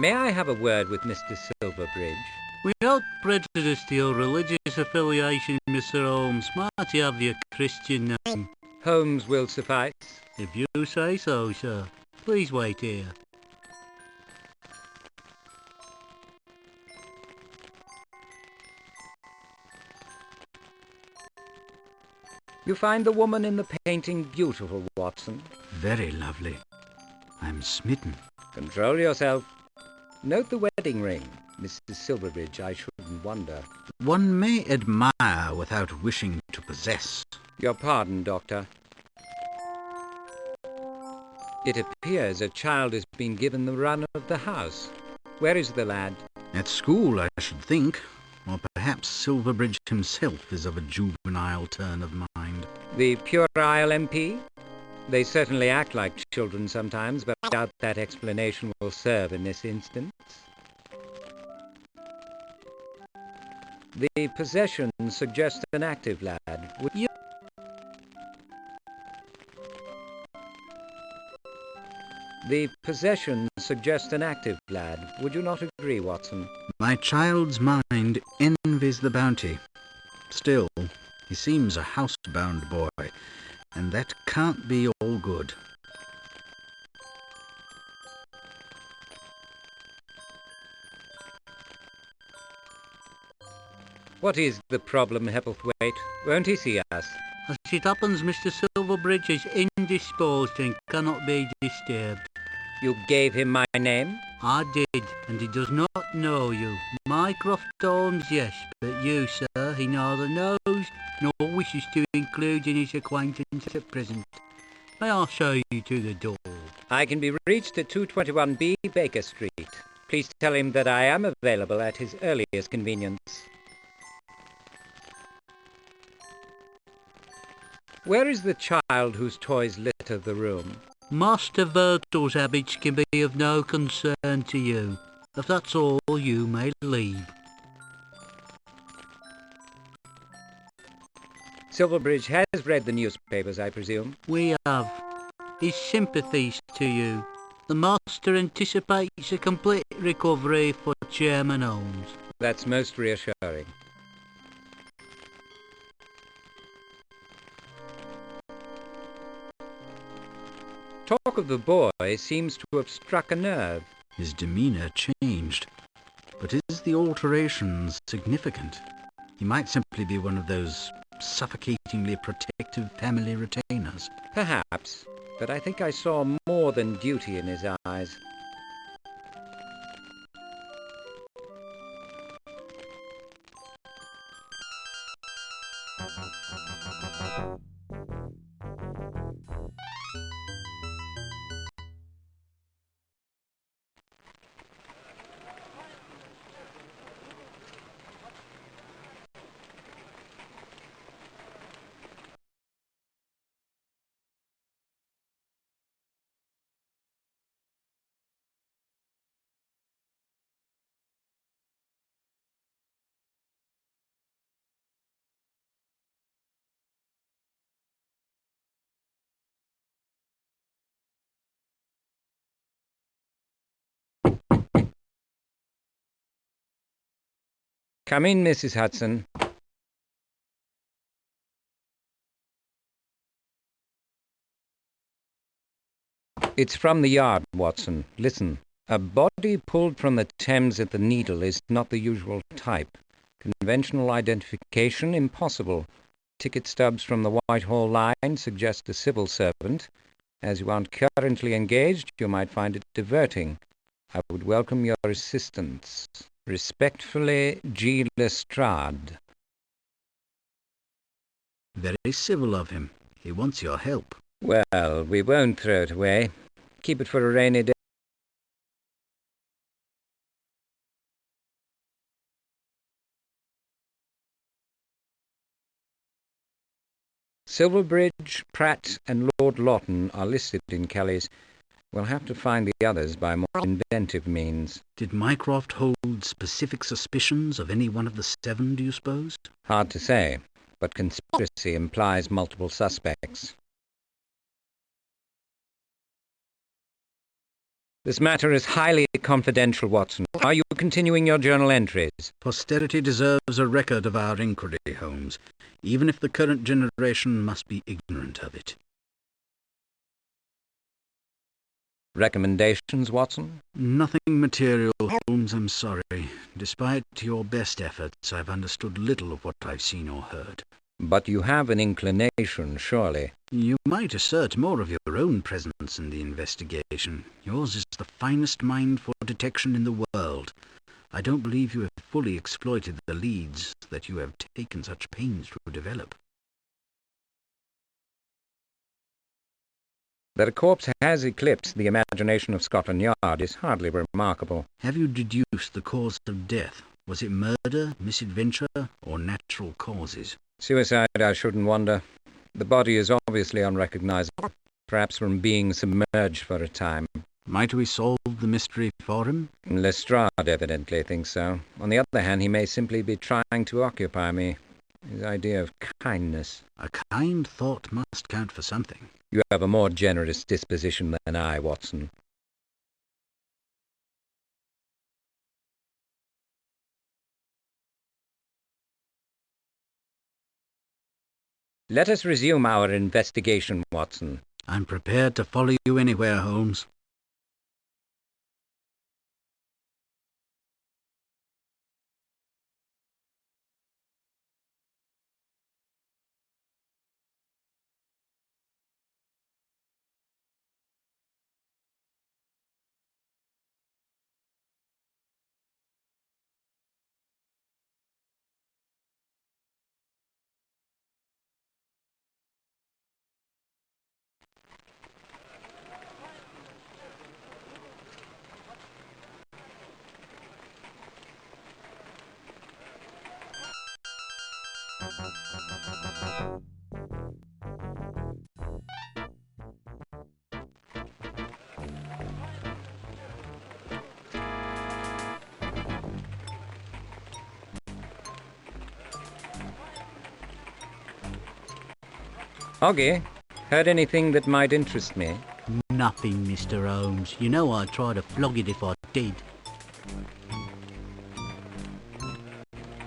May I have a word with Mr. Silverbridge? Without prejudice to your religious affiliation, Mr. Holmes, might he have your Christian name? Holmes will suffice. If you say so, sir. Please wait here. You find the woman in the painting beautiful, Watson? Very lovely. I'm smitten. Control yourself. Note the wedding ring. Mrs. Silverbridge, I shouldn't wonder. One may admire without wishing to possess. Your pardon, Doctor. It appears a child has been given the run of the house. Where is the lad? At school, I should think. Or perhaps Silverbridge himself is of a juvenile turn of mind. The puerile MP? They certainly act like children sometimes, but I doubt that explanation will serve in this instance. The possession suggests an active lad. Would you... The possession suggests an active lad. Would you not agree, Watson? My child's mind envies the bounty. Still, he seems a housebound boy, and that can't be all good. What is the problem, Hepplethwaite? Won't he see us? As it happens, Mr. Silverbridge is indisposed and cannot be disturbed. You gave him my name? I did, and he does not know you. Mycroft Holmes, yes, but you, sir, he neither knows nor wishes to include in his acquaintance at present. May I show you to the door? I can be reached at 221B Baker Street. Please tell him that I am available at his earliest convenience. Where is the child whose toys litter the room? Master Virtual's habits can be of no concern to you. If that's all, you may leave. Silverbridge has read the newspapers, I presume? We have. His sympathies to you. The Master anticipates a complete recovery for Chairman Holmes. That's most reassuring. Talk of the boy seems to have struck a nerve. His demeanour changed. But is the alteration significant? He might simply be one of those suffocatingly protective family retainers. Perhaps, but I think I saw more than duty in his eyes. Come in, Mrs. Hudson. It's from the yard, Watson. Listen. A body pulled from the Thames at the Needle is not the usual type. Conventional identification impossible. Ticket stubs from the Whitehall line suggest a civil servant. As you aren't currently engaged, you might find it diverting. I would welcome your assistance. Respectfully, G. Lestrade. Very civil of him. He wants your help. Well, we won't throw it away. Keep it for a rainy day. Silverbridge, Pratt and Lord Lawton are listed in Kelly's. We'll have to find the others by more inventive means. Did Mycroft hold specific suspicions of any one of the 7, do you suppose? Hard to say, but conspiracy implies multiple suspects. This matter is highly confidential, Watson. Are you continuing your journal entries? Posterity deserves a record of our inquiry, Holmes, even if the current generation must be ignorant of it. Recommendations, Watson? Nothing material, Holmes, I'm sorry. Despite your best efforts, I've understood little of what I've seen or heard. But you have an inclination, surely. You might assert more of your own presence in the investigation. Yours is the finest mind for detection in the world. I don't believe you have fully exploited the leads that you have taken such pains to develop. That a corpse has eclipsed the imagination of Scotland Yard is hardly remarkable. Have you deduced the cause of death? Was it murder, misadventure, or natural causes? Suicide, I shouldn't wonder. The body is obviously unrecognizable, perhaps from being submerged for a time. Might we solve the mystery for him? Lestrade evidently thinks so. On the other hand, he may simply be trying to occupy me. His idea of kindness. A kind thought must count for something. You have a more generous disposition than I, Watson. Let us resume our investigation, Watson. I'm prepared to follow you anywhere, Holmes. Hoggy, heard anything that might interest me? Nothing, Mr. Holmes. You know I'd try to flog it if I did.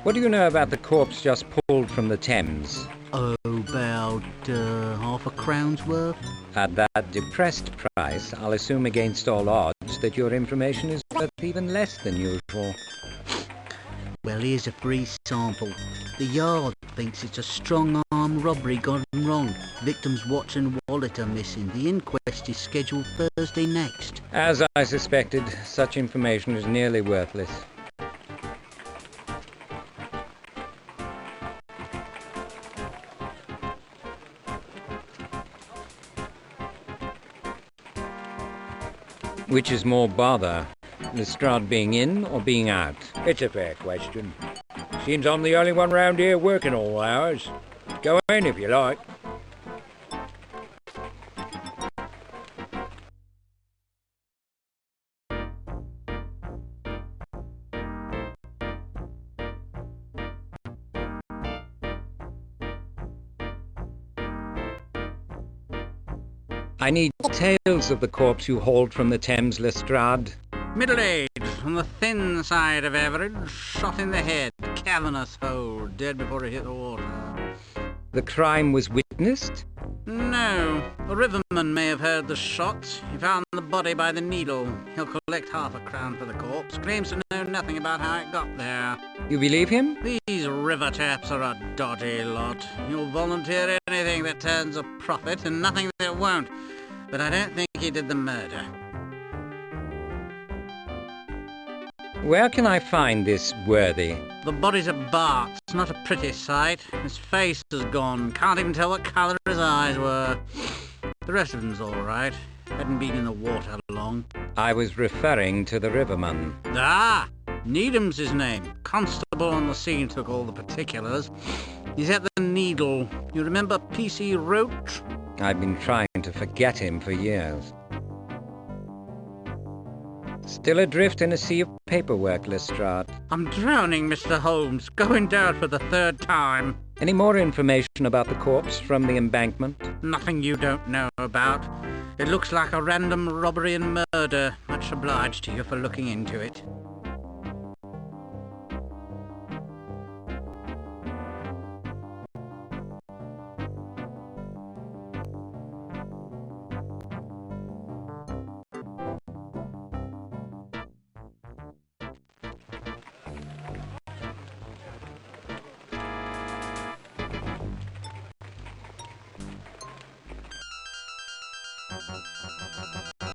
What do you know about the corpse just pulled from the Thames? Oh, about half a crown's worth? At that depressed price, I'll assume against all odds that your information is worth even less than usual. Well, here's a free sample. The Yard thinks it's a strong-arm robbery gone wrong. Victim's watch and wallet are missing. The inquest is scheduled Thursday next. As I suspected, such information is nearly worthless. Which is more bother, Lestrade being in or being out? It's a fair question. Seems I'm the only one round here working all hours. Go in if you like. I need details of the corpse you hauled from the Thames, Lestrade. Middle-aged, on the thin side of average, shot in the head, cavernous hole, dead before he hit the water. The crime was witnessed? No, a riverman may have heard the shots. He found the body by the needle. He'll collect half a crown for the corpse. Claims to know nothing about how it got there. You believe him? These river taps are a dodgy lot. He'll volunteer anything that turns a profit and nothing that won't. But I don't think he did the murder. Where can I find this worthy? The body's a Bart's, not a pretty sight. His face is gone. Can't even tell what colour his eyes were. The rest of him's all right. Hadn't been in the water long. I was referring to the riverman. Ah! Needham's his name. Constable on the scene took all the particulars. He's at the Needle. You remember P.C. Roach? I've been trying to forget him for years. Still adrift in a sea of paperwork, Lestrade. I'm drowning, Mr. Holmes. Going down for the third time. Any more information about the corpse from the embankment? Nothing you don't know about. It looks like a random robbery and murder. Much obliged to you for looking into it.